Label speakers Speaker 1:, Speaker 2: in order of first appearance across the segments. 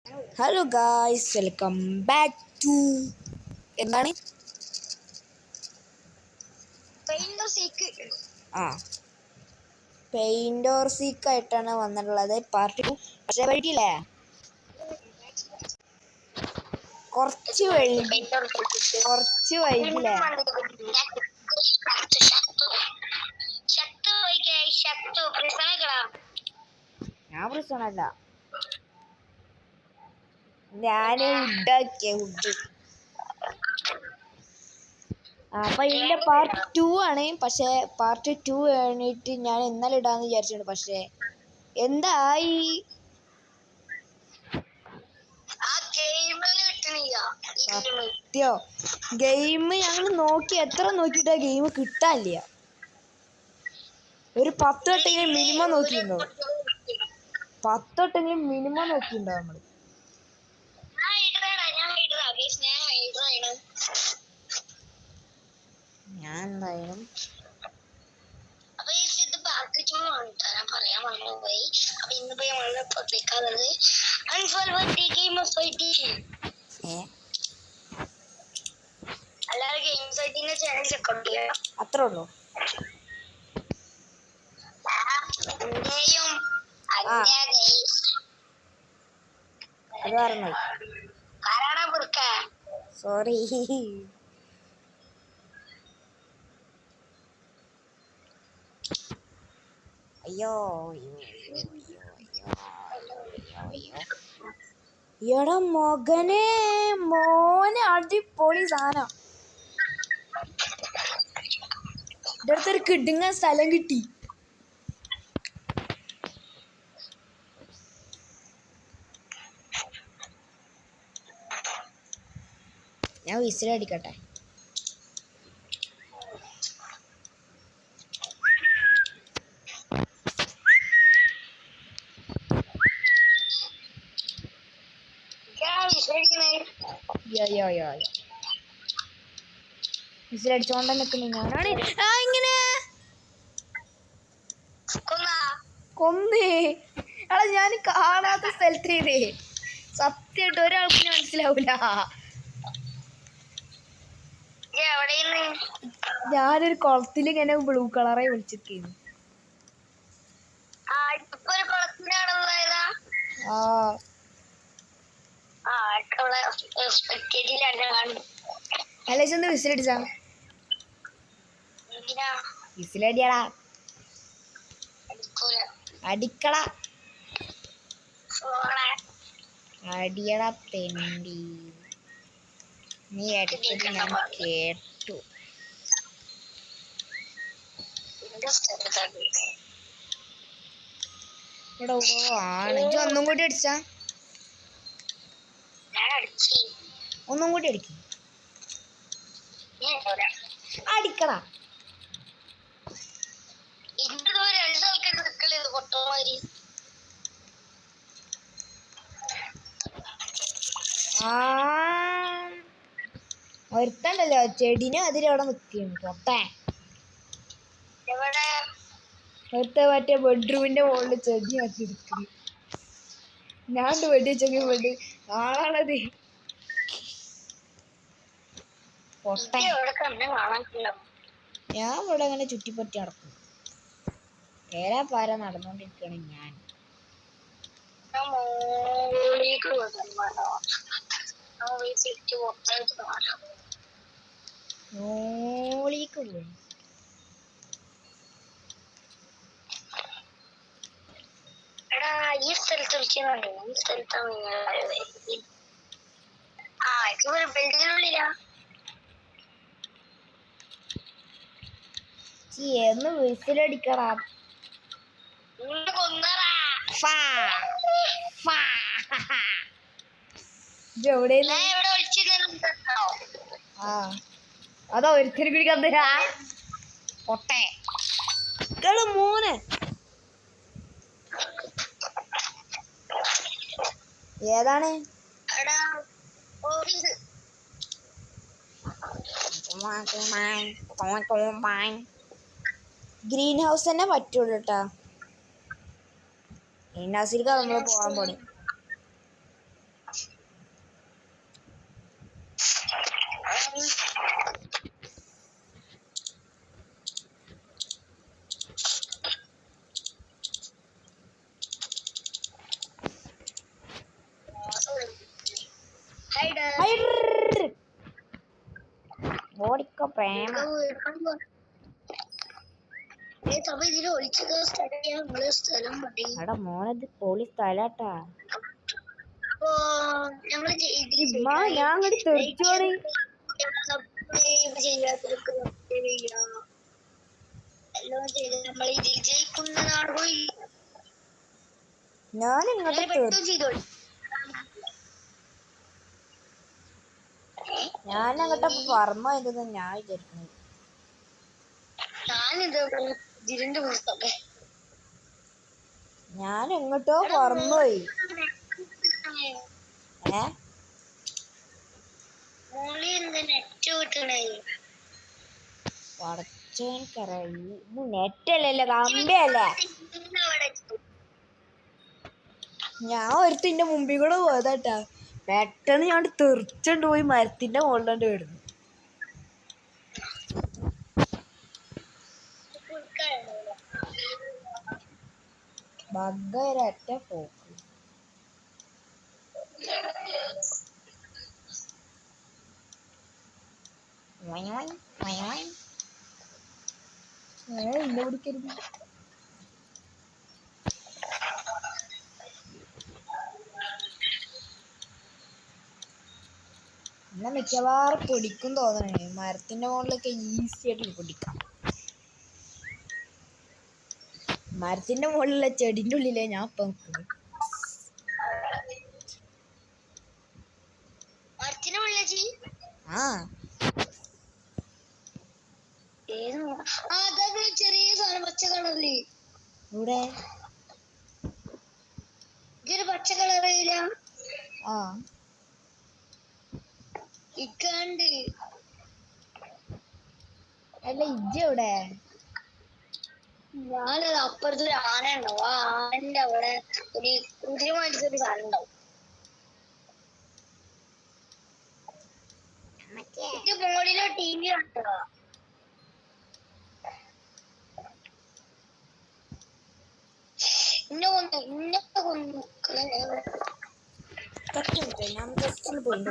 Speaker 1: Hello guys, welcome back to എന്താണ് paint or seek ആയിട്ടാണ് വന്നിട്ടുള്ളത്. പാർട്ട് 2 പക്ഷേ വൈകില്ലേ, കുറച്ച് വൈകില്ലേ. ഞാൻ പ്രശ്നമല്ല, ഞാന് വുഡാക്കിയ വുഡ്. അപ്പൊ ഇതിന്റെ പാർട്ട് 2 ആണ്. പക്ഷെ പാർട്ട് 2 കഴിഞ്ഞിട്ട് ഞാൻ ഇന്നലെ ഇടാന്ന് വിചാരിച്ചിട്ടുണ്ട്. പക്ഷെ എന്തായി, സത്യോ ഗെയിം ഞങ്ങൾ നോക്കി, എത്ര നോക്കിയിട്ടാ ഗെയിം കിട്ടാനില്ല. ഒരു 10 വട്ടെങ്കിലും മിനിമം നോക്കിയിട്ടുണ്ടോ? 10 വട്ടെങ്കിലും മിനിമം നോക്കിയിട്ടുണ്ടോ നമ്മള്? ഞാൻ എന്തായാലും അത്രേ ഉള്ളൂ. അത് പറഞ്ഞു, സോറി. അയ്യോ എടാ മോനെ അടിപൊളി സാധനം. എൻ്റെ അടുത്തൊരു കിടുങ്ങ സ്ഥലം കിട്ടി. ഞാൻ വിസിലടിക്കട്ടെ. വിസിലടിച്ചോണ്ട നിക്കണേ ഞാനാണ്. ഇങ്ങനെ കൊന്നേ. എടാ, ഞാൻ കാണാത്ത സ്ഥലത്തേതേ. സത്യമായിട്ട് ഒരാൾക്ക് മനസ്സിലാവൂല. ഞാനൊരു കുളത്തിൽ ഇങ്ങനെ ബ്ലൂ കളറായി വിളിച്ചിരിക്കുന്നു. അല്ല, ചെന്ന് വിസിലടിച്ചാ. വിസിലടിയടാ, അടിക്കട, അടിയടാ തെണ്ടി. നീ അടിച്ചത് ഞാൻ കേട്ടു. ഇവിടെ ആണ്. ഒന്നും കൂടി അടിച്ചാ, ഒന്നും കൂടി അടിക്കും. അടിക്കടാ. ഒരുത്തണ്ടല്ലോ ചെടിനെ അതിലവിടെ നിൽക്കുന്നു. പൊട്ടേ, ഒരുത്ത മറ്റേ ബെഡ്റൂമിന്റെ മുകളിൽ ചെടി ആക്കി നിൽക്കുന്നു. ഞാൻ വെടി വെച്ചെങ്കിൽ വെടി ആളാണത്. പൊട്ടേ, ഞാൻ ഇവിടെ അങ്ങനെ ചുറ്റിപ്പറ്റി നടക്കും. നേരെ പാര നടന്നോണ്ടിരിക്കണ ഞാൻ. മോളിക്ക് പോയി. ഈ സ്ഥലത്ത് വിളിക്കുന്നുണ്ട്. ഈ സ്ഥലത്താണ് ബിൽഡിങ്ങിനുള്ളിലാ. എന്ന് വിസിലടിക്കടാ. അതോ ഒരുത്തരും കൂടി കന്നില്ല. പൊട്ടേ മോനെ, ഏതാണ്? ഗ്രീൻ ഹൗസ് തന്നെ പറ്റുള്ളൂ കേട്ടാ. ഗ്രീൻ ഹൗസിലേക്ക് നമ്മൾ പോകാൻ പോണി. ഒക്കെ പ്രേമ. എടാ മോനത് പൊളി സ്ഥലാട്ടാ. ഞാൻ അങ്ങോട്ട് തെറിച്ചോടി. ഞാൻ അങ്ങോട്ട് പറമ്പായിരുന്നു ഞാൻ വിചാരിക്കുന്നത്. ഞാൻ എങ്ങോട്ടോ പറന്നുപോയി. നെറ്റല്ലല്ലോ കമ്പിയല്ലേ. ഞാൻ ഒരുത്തിന്റെ മുമ്പിൽ കൂടെ പോയതാട്ടാ. പെട്ടെന്ന് ഞാൻ തെറിച്ചോണ്ട് പോയി മരത്തിന്റെ മുകളിലോണ്ട് കിടന്നു. ബഗ്ഗൊരൊറ്റ പോക്ക്. ഇന്നെ പിടിക്കരുത്. എന്നാ മിക്കവാറും പൊടിക്കും തോന്നണേ. മരത്തിന്റെ മുകളിലൊക്കെ ഈസി ആയിട്ട് പൊടിക്കാം. മരത്തിന്റെ മുകളിലുള്ള ചെടിന്റെ ഉള്ളിലേ ഞാൻ ഇപ്പൊ നിൽക്കുന്നത്. ആ
Speaker 2: ചെറിയ സാധനം പച്ച കളറില്.
Speaker 1: ഇവിടെ
Speaker 2: പച്ച കളറില്ല.
Speaker 1: ആ
Speaker 2: ഇക്കാണ്ട്
Speaker 1: അല്ല ഇജ്ജ് എവിടെ?
Speaker 2: ഞാനത് അപ്പുറത്തൊരു ആന ഉണ്ടാവും. ആ ആനന്റെ അവിടെ ഒരു കുതിരമായിട്ടൊരു സാധനം ഉണ്ടാവും. മോളിലോ TV കണ്ടോ? ഇന്നെ കൊന്നു.
Speaker 1: ഞാൻ ജസ്റ്റ് ഒന്ന് പോയി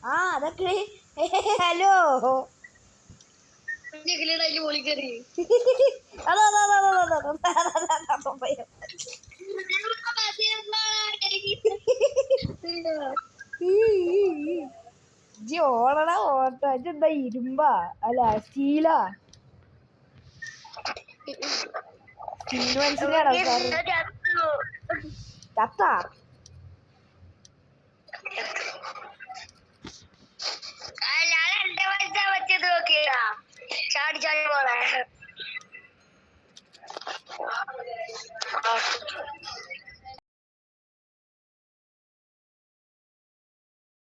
Speaker 1: ആ അതൊക്കെ. ഹലോ ഓടണ ഓട്ടോ എന്താ ഇരുമ്പാ അല്ല സ്റ്റീലാ? സ്റ്റീൽ മനുഷ്യനാണോ ചത്താ?
Speaker 2: ചാടി ചാടി പോണേ.